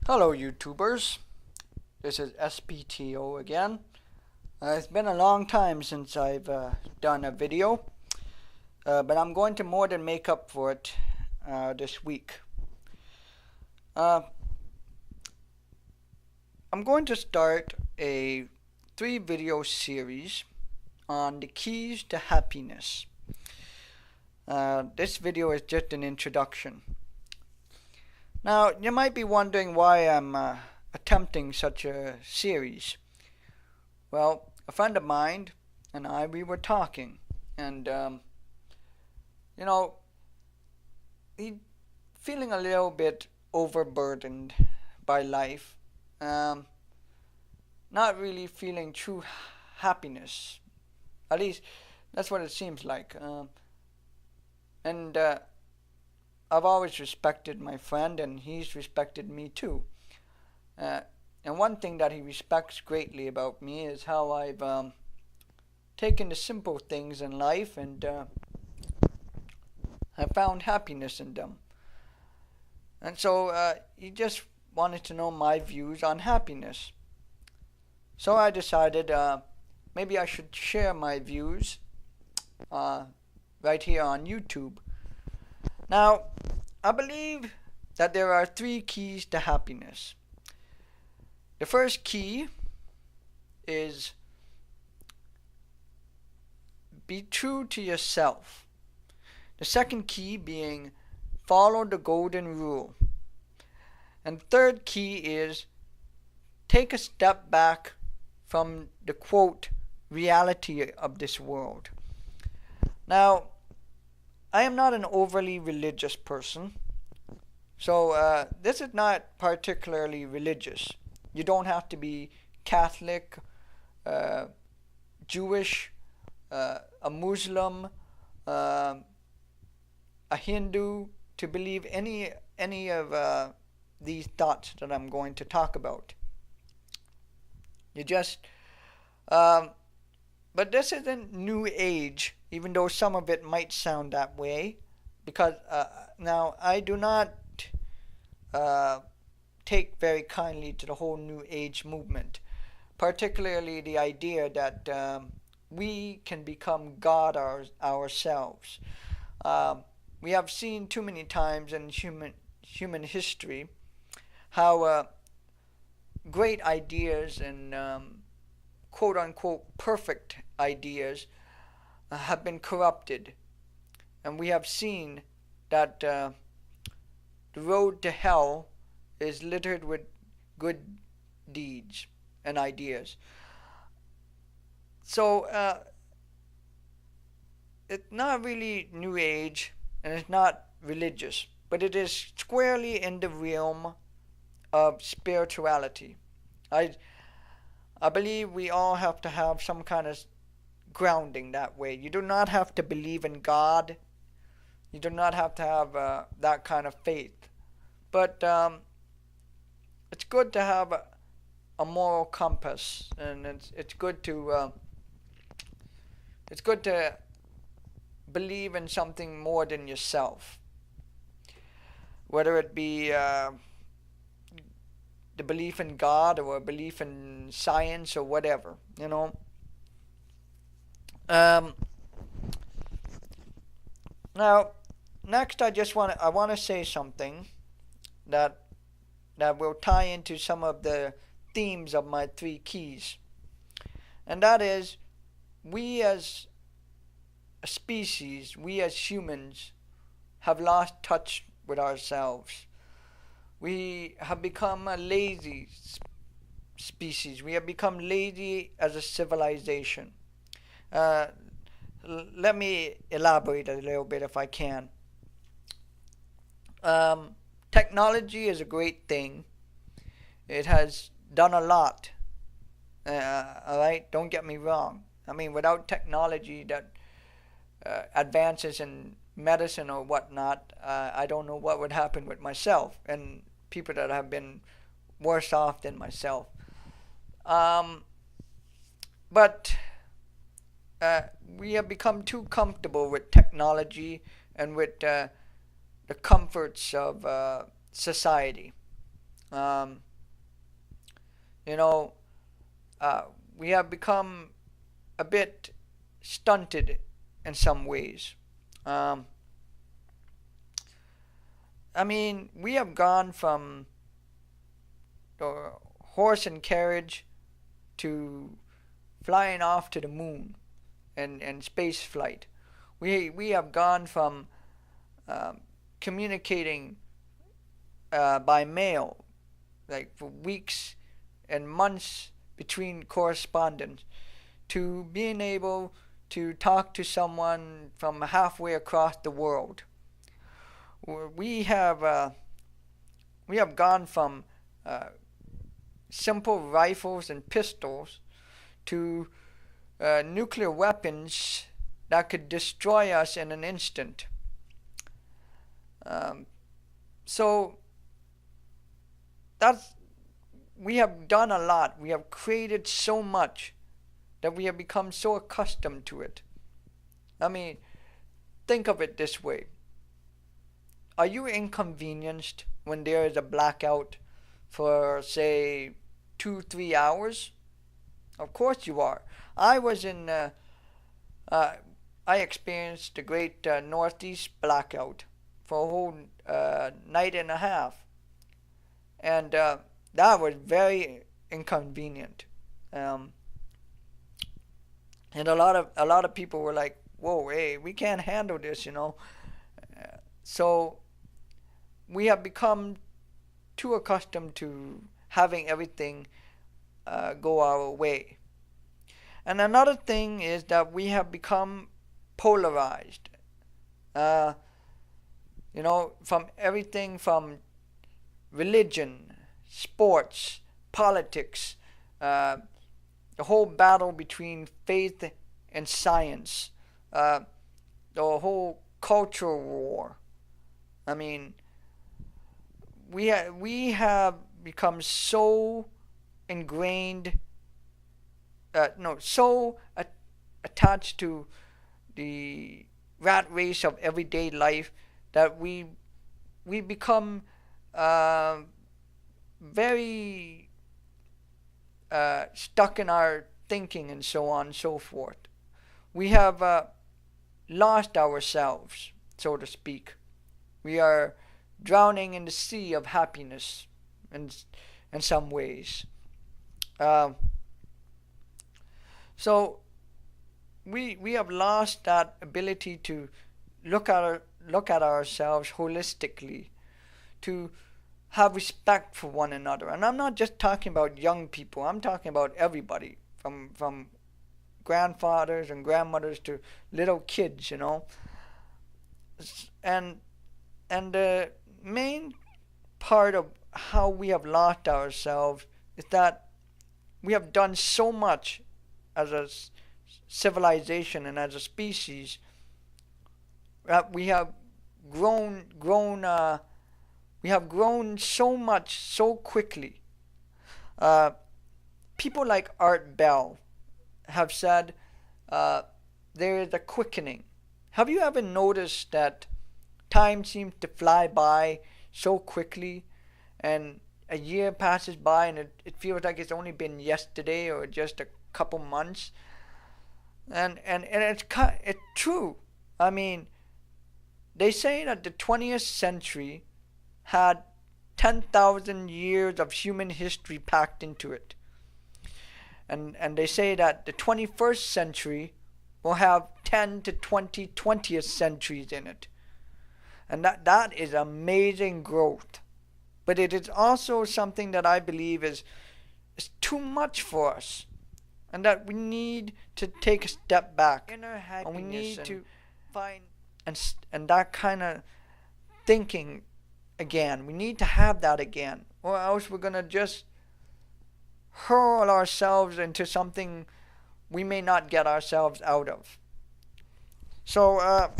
Hello YouTubers, this is SPTO again. It's been a long time since I've done a video, but I'm going to more than make up for it this week. Uh, I'm going to start a 3-video series on the keys to happiness. This video is just an introduction. Now, you might be wondering why I'm attempting such a series. Well, a friend of mine and we were talking, and he's feeling a little bit overburdened by life, not really feeling true happiness. At least that's what it seems like. And I've always respected my friend, and he's respected me too. And one thing that he respects greatly about me is how I've taken the simple things in life and have found happiness in them. And so he just wanted to know my views on happiness. So I decided maybe I should share my views right here on YouTube. Now, I believe that there are 3 keys to happiness. The first key is be true to yourself. The second key being follow the golden rule. And the third key is take a step back from the quote reality of this world. Now, I am not an overly religious person, so this is not particularly religious. You don't have to be Catholic, Jewish, a Muslim, a Hindu to believe any of these thoughts that I'm going to talk about. You just, but this isn't New Age, even though some of it might sound that way, because now I do not take very kindly to the whole New Age movement, particularly the idea that we can become God ourselves. We have seen too many times in human history how great ideas and quote-unquote perfect ideas have been corrupted. And we have seen that the road to hell is littered with good deeds and ideas. So it's not really New Age and it's not religious, but it is squarely in the realm of spirituality. I believe we all have to have some kind of grounding that way. You do not have to believe in God. You do not have to have that kind of faith. But it's good to have a moral compass, and it's good to believe in something more than yourself, whether it be the belief in God or a belief in science or whatever, you know. Now, next I want to say something that will tie into some of the themes of my 3 keys. And that is, we as a species, we as humans, have lost touch with ourselves. We have become a lazy species. We have become lazy as a civilization. Let me elaborate a little bit if I can. Technology is a great thing. It has done a lot. Alright, don't get me wrong. I mean, without technology that advances in medicine or whatnot, I don't know what would happen with myself and people that have been worse off than myself. But we have become too comfortable with technology and with the comforts of society. Um, you know, we have become a bit stunted in some ways. Um, I mean, we have gone from horse and carriage to flying off to the moon and space flight. We have gone from um, communicating by mail, like for weeks and months between correspondence, to being able to talk to someone from halfway across the world. We have uh, we have gone from uh, simple rifles and pistols to nuclear weapons that could destroy us in an instant. Um, so that's we have done a lot. We have created so much that we have become so accustomed to it. I mean, think of it this way. Are you inconvenienced when there is a blackout for, say, 2, 3 hours? Of course you are. I was in, uh, I experienced the great Northeast blackout for a whole night and a half. And that was very inconvenient. Um, and a lot of people were like, "Whoa, hey, we can't handle this." So we have become too accustomed to having everything go our way. And another thing is that we have become polarized. Uh, from everything from religion, sports, politics, uh, the whole battle between faith and science, uh, the whole cultural war. I mean, we have become so ingrained, no, so attached to the rat race of everyday life that we become uh, very stuck in our thinking and so on and so forth. We have lost ourselves, so to speak. We are drowning in the sea of happiness in some ways. Uh, so we have lost that ability to look at ourselves holistically, to have respect for one another. And I'm not just talking about young people. I'm talking about everybody, from grandfathers and grandmothers to little kids. And the main part of how we have lost ourselves is that we have done so much as a civilization and as a species that we have grown so much so quickly. Uh, People like Art Bell have said uh, there is a quickening. Have you ever noticed that time seems to fly by so quickly, and a year passes by and it feels like it's only been yesterday or just a couple months? And it's true. I mean, they say that the 20th century had 10,000 years of human history packed into it. And they say that the 21st century will have 10 to 20 20th centuries in it. And that is amazing growth. But it is also something that I believe is too much for us. And that we need to take a step back. Inner happiness. And we need to find and that kind of thinking again. We need to have that again. Or else we're going to just hurl ourselves into something we may not get ourselves out of. So,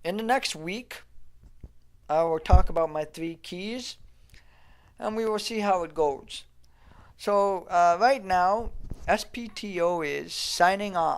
in the next week, I will talk about my 3 keys, and we will see how it goes. So, right now, SPTO is signing off.